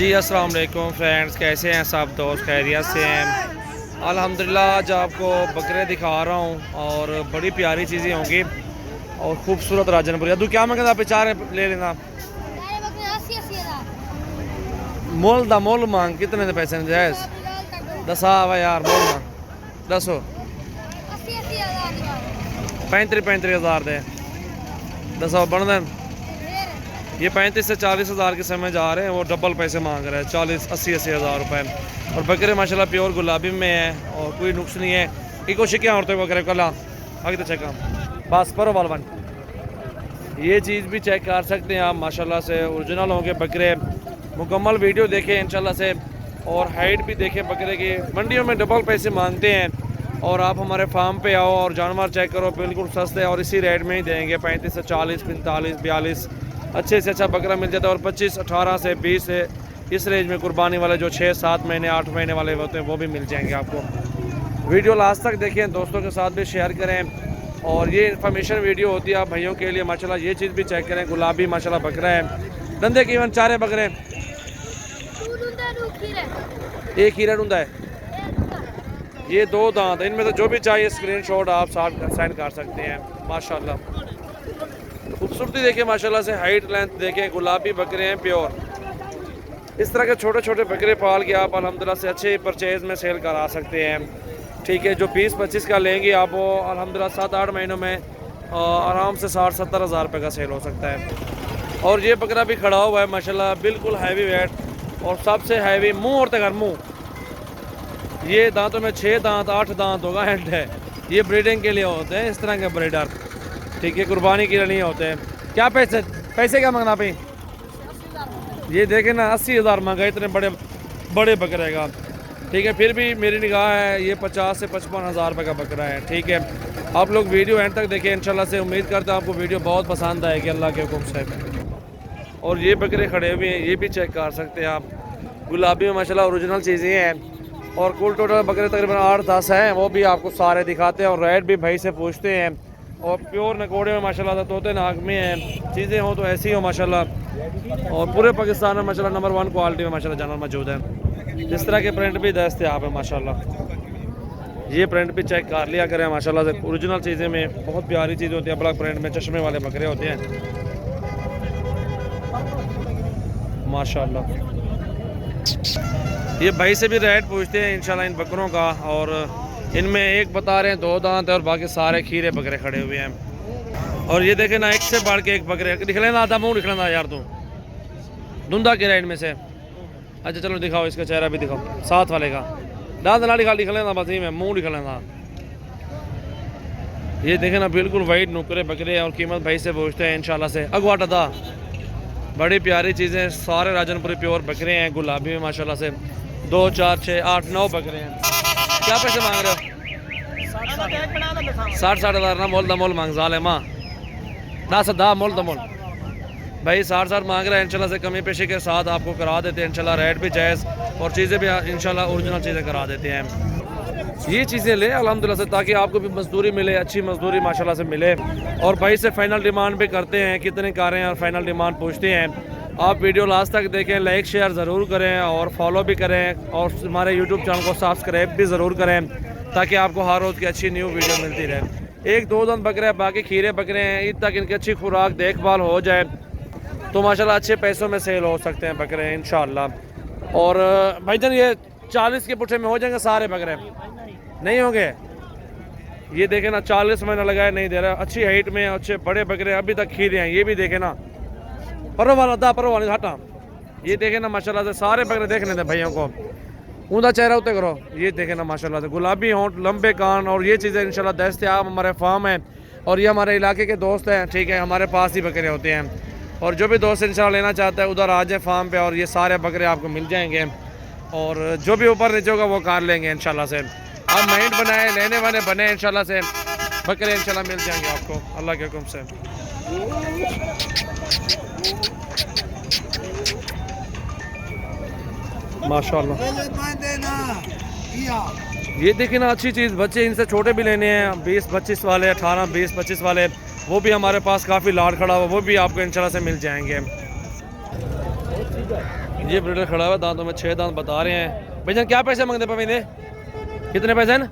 जी अस्सलाम वालेकुम फ्रेंड्स, कैसे हैं सब दोस्त? खैरियत से हैं अल्हम्दुलिल्लाह। आज आपको बकरे दिखा रहा हूँ और बड़ी प्यारी चीज़ें होंगी और खूबसूरत राजनपुरी। अदू क्या मंगा बेचारे ले लेना मोल दा मोल मांग कितने दे पैसे जायज़ दसा वा यार मोल मांग दसो 35,000 दे दसो बन दें। ये 35 से 40 हज़ार के समय जा रहे हैं, वो डबल पैसे मांग रहे हैं 40-80 हज़ार रुपये। और बकरे माशाल्लाह प्योर गुलाबी में है और कोई नुक्स नहीं है। की कोशिश क्या होते बकरे कल आगे तो चेक बस परो वाल वन। ये चीज़ भी चेक कर सकते हैं आप माशाल्लाह से ओरिजिनल होंगे बकरे। मुकम्मल वीडियो देखें इंशाल्लाह से और हाइट भी देखें बकरे की। मंडियों में डबल पैसे मांगते हैं और आप हमारे फार्म पे आओ और जानवर चेक करो, बिल्कुल सस्ते और इसी रेट में ही देंगे। 35 से 40, 45, 42 अच्छे से अच्छा बकरा मिल जाता है। और 25, 18 से 20 से इस रेंज में कुर्बानी वाले जो 6, 7 महीने 8 महीने वाले होते हैं वो भी मिल जाएंगे आपको। वीडियो लास्ट तक देखें, दोस्तों के साथ भी शेयर करें और ये इन्फॉर्मेशन वीडियो होती है आप भाइयों के लिए। माशाल्लाह ये चीज़ भी चेक करें, गुलाबी माशाल्लाह बकरा है। धंधे की इवन 4 बकरे, एक हीरा ढूंढा है, ये 2 दांत। इनमें से जो भी चाहिए स्क्रीनशॉट आप सेंड कर सकते हैं। माशाल्लाह खूबसूरती देखें माशाल्लाह से, हाइट लेंथ देखें, गुलाबी बकरे हैं प्योर। इस तरह के छोटे छोटे बकरे पाल के आप अल्हम्दुलिल्लाह से अच्छे परचेज़ में सेल करा सकते हैं। ठीक है, जो 20-25 का लेंगे आप वो अल्हम्दुलिल्लाह 7-8 महीनों में आराम से 60-70 हज़ार रुपये का सेल हो सकता है। और ये बकरा भी खड़ा हुआ है माशाल्लाह, बिल्कुल हैवी वेट और सबसे हैवी मुँह और तगर मुँह। ये दांतों में 6 दांत 8 दांत होगा एंड है। ये ब्रीडिंग के लिए होते हैं इस तरह के ब्रीडर, ठीक है, कुर्बानी के लिए नहीं होते हैं। क्या पैसे क्या मांगना पे? ये देखें ना 80 हज़ार मांगा इतने बड़े बकरे का। ठीक है, फिर भी मेरी निगाह है ये 50 से 55 हज़ार रुपये का बकरा है। ठीक है, आप लोग वीडियो एंड तक देखें इंशाल्लाह से। उम्मीद करते हैं आपको वीडियो बहुत पसंद आएगी अल्लाह के हुक्म से। और ये बकरे खड़े हुए हैं, ये भी चेक कर सकते हैं आप। गुलाबी में माशाल्लाह ओरिजिनल चीज़ें हैं और कुल टोटल बकरे तकरीबन 8-10 हैं, वो भी आपको सारे दिखाते हैं और रेट भी भाई से पूछते हैं। और प्योर नकोड़े में माशाल्लाह तोते नाक में हैं, चीज़ें हों तो ऐसी हो माशाल्लाह। और पूरे पाकिस्तान में माशाल्लाह नंबर 1 क्वालिटी में माशाल्लाह जानवर मौजूद है। इस तरह के प्रिंट भी दस्तयाब है माशाल्लाह। ये प्रिंट भी चेक कर लिया करें माशाल्लाह से। ओरिजिनल चीज़ें में बहुत प्यारी चीज़ें होती हैं। ब्लैक प्रिंट में चश्मे वाले बकरे होते हैं माशाल्लाह। ये भाई से भी रेट पूछते हैं इंशाल्लाह इन बकरों का। और इनमें एक बता रहे हैं 2 दांत है और बाकी सारे खीरे बकरे खड़े हुए हैं। और ये देखें ना, एक से बढ़ के एक बकरे दिख लेना, आधा मुँह दिख लेना यार तू धुंधा के राइड में से। अच्छा चलो दिखाओ, इसका चेहरा भी दिखाओ, साथ वाले का दांत ना दिखा, दिख लेना बस, में मुँह दिख लेना। ये देखें ना बिल्कुल वाइट नुकरे बकरे हैं और कीमत भाई से पूछते हैं इंशाल्लाह से। अगवाटा था, बड़ी प्यारी चीज़ें, सारे राजनपुरी प्योर बकरे हैं गुलाबी में माशाल्लाह से। 2, 4, 6, 8, 9 बकरे हैं। क्या पैसे मांग रहे हो? 60 हज़ार ना मोल दा मोल मांग जाल है माँ ना सदा मोल दा मोल भाई 60 मांग रहे हैं। इंशाल्लाह से कमी पेशी के साथ आपको करा देते हैं इंशाल्लाह। रेट भी जायज़ और चीज़ें भी इंशाल्लाह ओरिजिनल चीज़ें करा देते हैं। ये चीज़ें ले अल्हम्दुलिल्लाह से, ताकि आपको भी मजदूरी मिले, अच्छी मजदूरी माशाल्लाह से मिले। और भाई से फाइनल डिमांड भी करते हैं, कितने का रहे हैं और फाइनल डिमांड पूछते हैं। आप वीडियो लास्ट तक देखें, लाइक शेयर ज़रूर करें और फॉलो भी करें और हमारे यूट्यूब चैनल को सब्सक्राइब भी ज़रूर करें, ताकि आपको हर रोज़ की अच्छी न्यू वीडियो मिलती रहे। 1-2 दांत बकरे हैं, बाकी खीरे बकरे हैं। ईद तक इनकी अच्छी खुराक देखभाल हो जाए तो माशाल्लाह अच्छे पैसों में सेल हो सकते हैं बकरे इंशाल्लाह। और भाईजान ये 40 के पुट्ठे में हो जाएंगे सारे बकरे? नहीं होंगे। ये देखें ना 40 महीना लगाए नहीं दे रहा, अच्छी हाइट में अच्छे बड़े बकरे अभी तक खीरे हैं। ये भी देखें ना, परो वाला हटा। ये देखें ना माशाल्लाह से, सारे बकरे देखने थे भाइयों को। ऊँधा चेहरा उतर करो। ये देखें ना माशाल्लाह से, गुलाबी होंठ, लंबे कान और ये चीज़ें इंशाल्लाह दस्तयाब हमारे फार्म है। और ये हमारे इलाके के दोस्त हैं, ठीक है, हमारे पास ही बकरे होते हैं। और जो भी दोस्त इंशाल्लाह लेना चाहता है उधर आ जाए फार्म पे और ये सारे बकरे आपको मिल जाएंगे। और जो भी ऊपर नीचे होगा वो कार लेंगे इंशाल्लाह से। आप माइंड बनाए, लेने वाले बने इंशाल्लाह से, बकरे इंशाल्लाह मिल जाएंगे आपको अल्लाह के हुक्म से। माशाल्लाह ये देखिए ना अच्छी चीज़, बच्चे इनसे छोटे भी लेने हैं, 20-25 वाले, 18-20-25 वाले, वो भी हमारे पास काफ़ी लाड खड़ा हुआ, वो भी आपको इंशाल्लाह से मिल जाएंगे। ये ब्रीडर खड़ा हुआ दांतों में 6 दांत बता रहे हैं। भाईजान क्या पैसे मांगते पवेंदे, कितने पैसे हैं?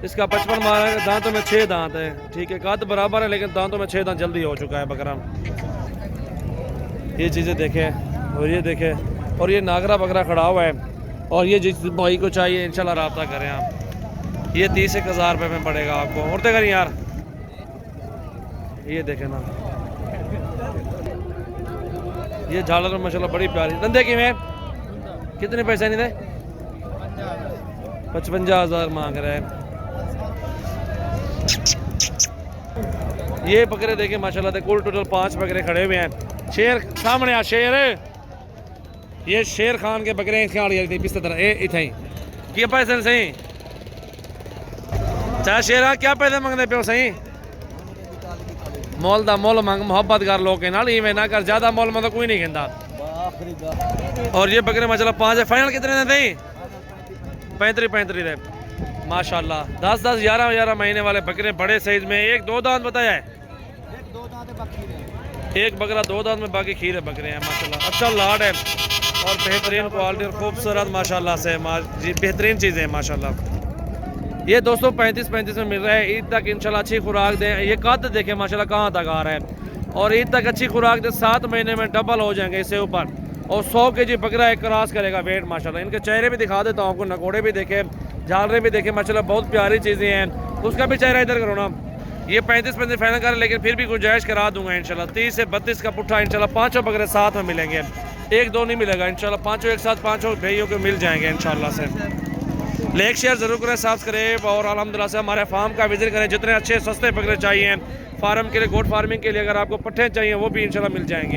इसका 55 मारा है, दांतों में 6 दांत है। ठीक है, कद बराबर है लेकिन दांतों में 6 दांत जल्दी हो चुका है बकरा। ये चीज़ें देखें और ये देखें, और ये नागरा बकरा खड़ा हुआ है। और ये जिस भाई को चाहिए इंशाल्लाह रब्ता करें आप। ये 30,000 रुपये में पड़ेगा आपको। उड़ते करें यार, ये देखें ना, ये झालर माशाल्लाह बड़ी प्यारी। धंधे की में कितने पैसे नहीं थे? 55,000 मांग रहे हैं। ये बकरे देखे माशाल्लाह से, कुल टोटल 5 बकरे खड़े हुए हैं। शेर सामने आ, शेर, ये शेर खान के बकरे इस तरह इतने क्या पैसे सही? चाहे शेर क्या पैसे मंगने पे सही? मोल दा मोल मंग, मोहब्बत कर लोग नाल, इवें ना कर, ज्यादा मोल मतलब कोई नहीं कहता। और ये बकरे माशाल्लाह 5 है। फाइनल कितने दे? 35 दे माशाल्लाह। 10-10, 11-11 महीने वाले बकरे बड़े साइज में। एक 2 दांत बताया है, एक बकरा 2 दांत में, बाकी खीरे बकरे हैं माशाल्लाह। अच्छा लाड है और बेहतरीन क्वालिटी और खूबसूरत माशाल्लाह से जी, बेहतरीन चीज़ें हैं माशाल्लाह। ये दोस्तों 35 में मिल रहा है। ईद तक इंशाल्लाह अच्छी खुराक दें। ये कद देखें माशाल्लाह कहाँ तक आ रहा है। और ईद तक अच्छी खुराक दें, 7 महीने में डबल हो जाएंगे इससे ऊपर। और 100 kg बकरा एक क्रॉस करेगा वेट माशाल्लाह। इनके चेहरे भी दिखा देता हूँ आपको, नकोड़े भी देखे, झालरे भी देखे माशाल्लाह, बहुत प्यारी चीज़ें हैं। उसका भी चेहरा इधर करो ना। ये 35 फाइनल कर, लेकिन फिर भी गुंजाइश करा दूंगा इंशाल्लाह। 30 से 32 का पुट्ठा इंशाल्लाह। 5 बकरे साथ में मिलेंगे, 1-2 नहीं मिलेगा इंशाल्लाह। 5 एक साथ 5 भाइयों को मिल जाएंगे इंशाल्लाह से। लाइक शेयर जरूर करें, सब्सक्राइब, और अल्हम्दुलिल्लाह से हमारे फार्म का विजिट करें। जितने अच्छे सस्ते बकरे चाहिए फार्म के लिए, गोट फार्मिंग के लिए, अगर आपको पट्ठे चाहिए वो भी इंशाल्लाह मिल जाएंगे।